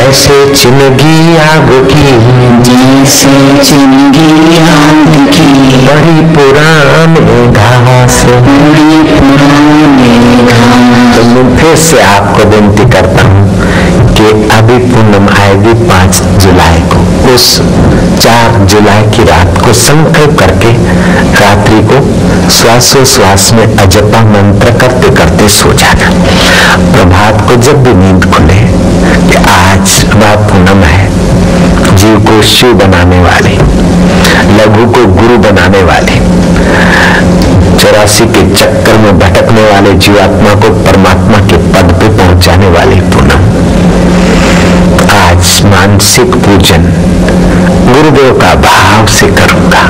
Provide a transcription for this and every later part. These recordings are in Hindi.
जैसे चिनगी आग की, जैसे चिनगी आग की, बड़ी पुराने घास, बड़ी पुराने घास। तो मैं फिर से आपको विनती करता हूँ कि अभी पूनम आएगी 5 जुलाई को, उस 4 जुलाई की रात को संकल्प करके रात्रि को श्वासोश्वास में अजपा मंत्र करते करते सो जाना। प्रभात को जब भी नींद खुले कि आज रात पूनम है, जीव को शिव बनाने वाले, लघु को गुरु बनाने वाले, 84 के चक्कर में भटकने वाले जीवात्मा को परमात्मा के पद पे पहुंचाने वाली पूनम। आज मानसिक पूजन गुरुदेव का भाव से करूंगा,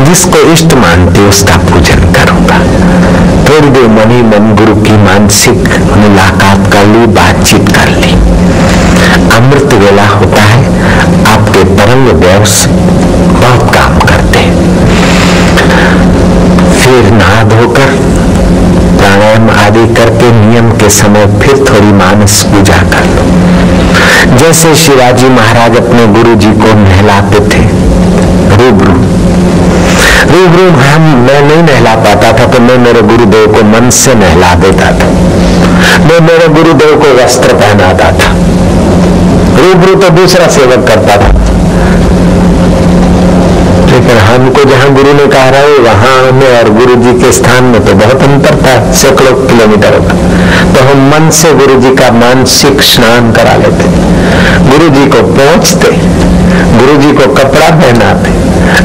जिसको इष्ट मानते उसका पूजन करूंगा। थोड़ी देर मनी मन गुरु की मानसिक मुलाकात कर ली, बातचीत कर ली। अमृत वेला होता है, आपके तरंग व्यवस बहुत काम करते हैं। फिर नहा धोकर प्राणायाम आदि करके नियम के समय फिर थोड़ी मानस पूजा कर लो। जैसे शिवाजी महाराज अपने गुरु जी को नहलाते थे रूबरू, मैं नहीं नहला पाता था तो मैं मेरे गुरुदेव को मन से नहला देता था। मैं मेरे गुरुदेव को वस्त्र पहनाता था, रूबरू तो दूसरा सेवक करता था। लेकिन हमको जहां गुरु ने कहा रहे वहां में और गुरु जी के स्थान में तो बहुत अंतर था, सैकड़ों किलोमीटर का। तो हम मन से गुरु जी का मानसिक स्नान करा लेते, गुरु जी को पहुंचते, गुरु जी को कपड़ा पहनाते,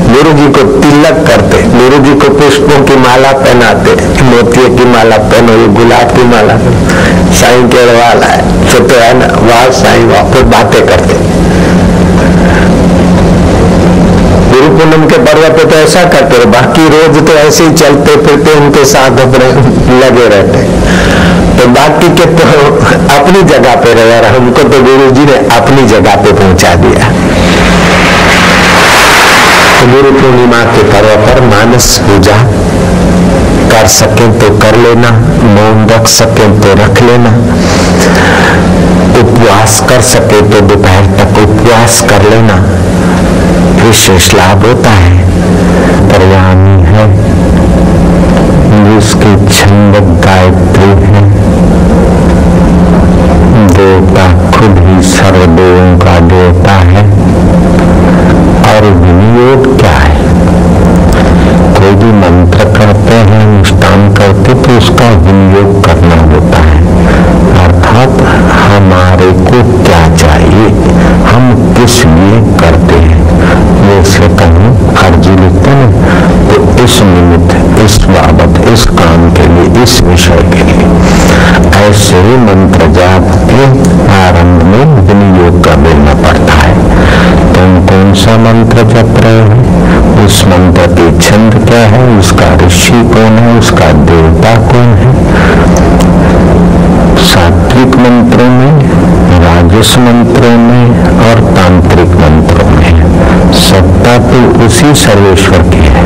गुरु जी को तिलक करते, गुरु जी को पुष्पों की माला पहनाते, मोतिये की माला पहनो, ये गुलाब की माला, साईं केड़वाला है तो है ना, वाह साईं वाह, फिर बातें करते। गुरु पूनम के पर्व पे तो ऐसा करते रहे, बाकी रोज तो ऐसे ही चलते फिरते उनके साथ अपने लगे रहते। तो बाकी के तो अपनी जगह पे रहे और हमको तो गुरु जी ने अपनी जगह पे पहुंचा दिया। तो गुरु पूर्णिमा के पर्व पर मानस पूजा कर सके तो कर लेना, मौन रख सके तो रख लेना, उपवास कर सके तो दोपहर तक उपवास कर लेना, विशेष लाभ होता है। परवानी है जिसकी छंद गायत्री है, देवता खुद ही सर्वदेवों का देवता है। और विनियोग क्या है, कोई भी मंत्र करते हैं, अनुष्ठान करते तो उसका विनियोग करना होता है, अर्थात हमारे को क्या चाहिए, हम किस लिए करते हैं। जैसे कहूँ अर्जी लिखते हैं तो इस निमित्त, इस बाबत, इस काम के लिए, इस विषय के लिए, ऐसे ही मंत्र जाप के आरंभ में विनियोग कर देना पड़ता है। तुम कौन सा मंत्र जप रहे हो, उस मंत्र की छंद क्या है, उसका ऋषि कौन है, उसका देवता कौन है। सात्विक मंत्रों में, राजस मंत्रों में और तांत्रिक मंत्रों में सत्ता तो उसी सर्वेश्वर की है।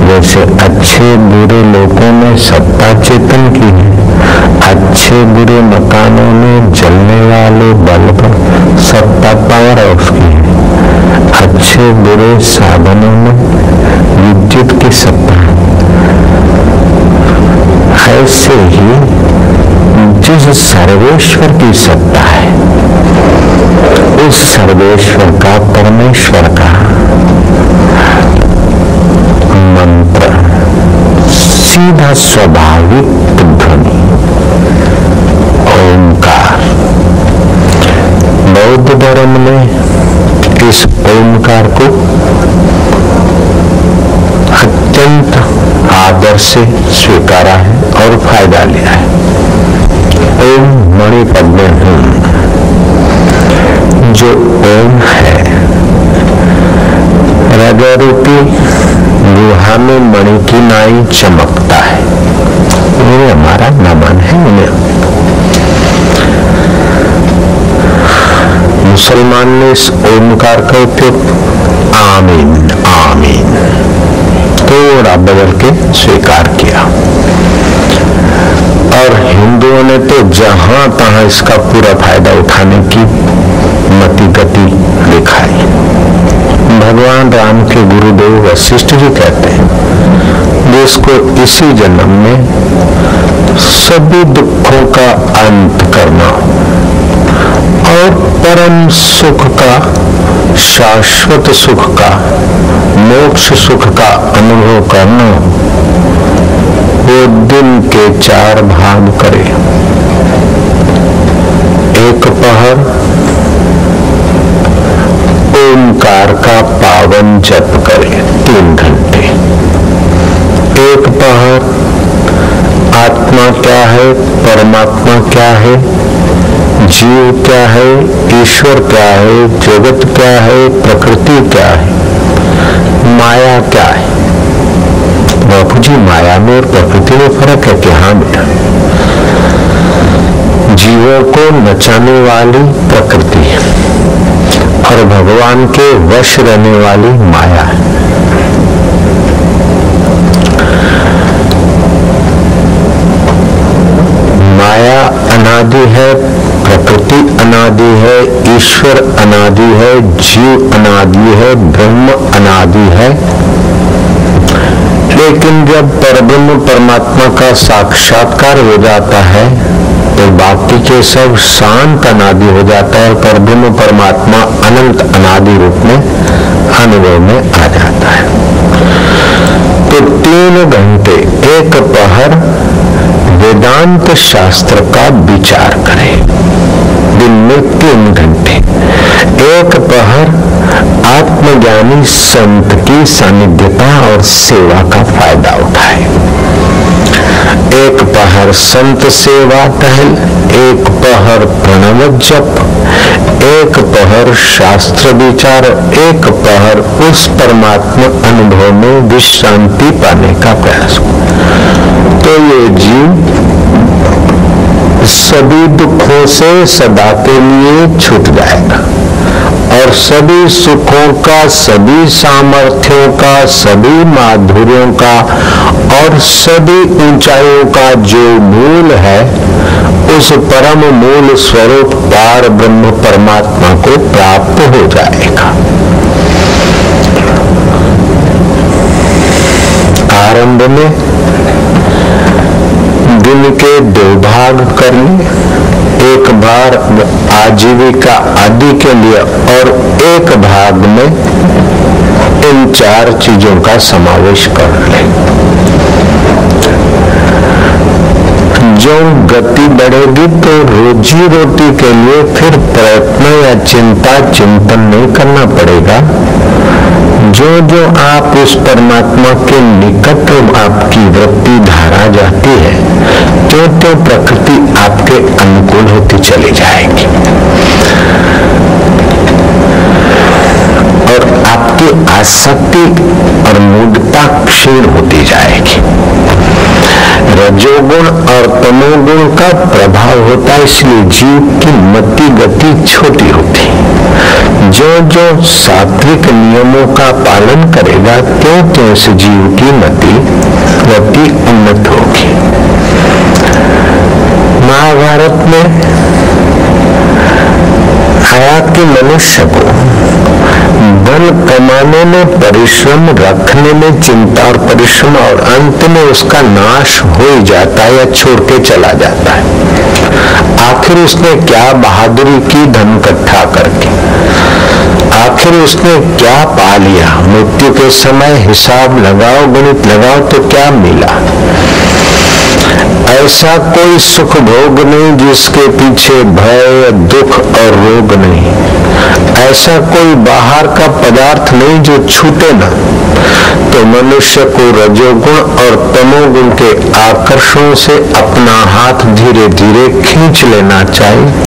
जैसे अच्छे बुरे लोगों में सत्ता चेतन की है, अच्छे बुरे मकानों में जलने वाले बल्ब सत्ता पावर हाउस की है, अच्छे बुरे साधनों में विद्युत की सत्ता। ऐसे ही जिस सर्वेश्वर की सत्ता है, उस सर्वेश्वर का, परमेश्वर का मंत्र सीधा स्वाभाविक ध्वनि ओंकार। बौद्ध धर्म में इस ओंकार को अत्यंत आदर से स्वीकारा है और फायदा लिया है। ओम मणि पद्मे हूं, जो ओम है, हृदय रूपी गुहा में मणि की नाई चमकता है, ये हमारा नमन है उन्हें। मुसलमान ने इस ओमकार का उपयोग आमीन आमीन थोड़ा बदल के स्वीकार किया, और हिंदुओं ने तो जहां तहां इसका पूरा फायदा उठाने की गति दिखाई। भगवान राम के गुरुदेव वशिष्ठ जी कहते हैं, जिसको इसी जन्म में सभी दुखों का अंत करना और परम सुख का, शाश्वत सुख का, मोक्ष सुख का अनुभव करना, वो दिन के 4 भाग करे। एक पहर ओंकार का पावन जप करे 3 घंटे। एक पहर आत्मा क्या है, परमात्मा क्या है, जीव क्या है, ईश्वर क्या है, जगत क्या है, प्रकृति क्या है, माया क्या है। बापू जी, माया में और प्रकृति में फर्क है कि हाँ बेटा, जीवों को नचाने वाली प्रकृति है और भगवान के वश रहने वाली माया है। माया अनादि है, प्रकृति अनादि है, ईश्वर अनादि है, जीव अनादि है, ब्रह्म अनादि है। लेकिन जब परब्रह्म परमात्मा का साक्षात्कार हो जाता है तो बाकी के सब शांत अनादि हो जाता है और परब्रह्म परमात्मा अनंत अनादि रूप में अनुभव में आ जाता है। तो 3 घंटे एक पहर वेदांत शास्त्र का विचार करें, दिन में 3 घंटे। एक पहर आत्मज्ञानी संत की सानिध्यता और सेवा का फायदा उठाए। एक पहर संत सेवा टहल, एक पहर प्रणव जप, एक पहर शास्त्र विचार, एक पहर उस परमात्मा अनुभव में विश्रांति पाने का प्रयास। तो ये जीव सभी दुखों से सदा के लिए छूट जाएगा और सभी सुखों का, सभी सामर्थ्यों का, सभी माधुर्यों का और सभी ऊंचाइयों का जो मूल है, उस परम मूल स्वरूप पार ब्रह्म परमात्मा को प्राप्त हो जाएगा। आरंभ में दिन के 2 भाग कर ले, एक भाग आजीविका आदि के लिए और एक भाग में इन 4 चीजों का समावेश कर ले। जो गति बढ़ेगी तो रोजी रोटी के लिए फिर प्रयत्न या चिंतन नहीं करना पड़ेगा। जो जो आप उस परमात्मा के निकट आपकी वृत्ति धारा जाती है, त्यों त्यों प्रकृति आपके अनुकूल होती चली जाएगी और आपकी आसक्ति और मूढ़ता क्षीण होती जाएगी। रजोगुण और तमोगुण का प्रभाव होता है, इसलिए जीव की मति गति छोटी होती। जो जो सात्विक नियमों का पालन करेगा, त्यों त्यों से जीव की मति गति उन्नत होगी। महाभारत में आया कि मनुष्य को धन कमाने में परिश्रम, रखने में चिंता और परिश्रम, और अंत में उसका नाश हो ही जाता है या छोड़ के चला जाता है। आखिर उसने क्या बहादुरी की धन इकट्ठा करके, आखिर उसने क्या पा लिया? मृत्यु के समय हिसाब लगाओ, गणित लगाओ तो क्या मिला? ऐसा कोई सुख भोग नहीं जिसके पीछे भय, दुख और रोग नहीं। ऐसा कोई बाहर का पदार्थ नहीं जो छूटे ना। तो मनुष्य को रजोगुण और तमोगुण के आकर्षण से अपना हाथ धीरे धीरे खींच लेना चाहिए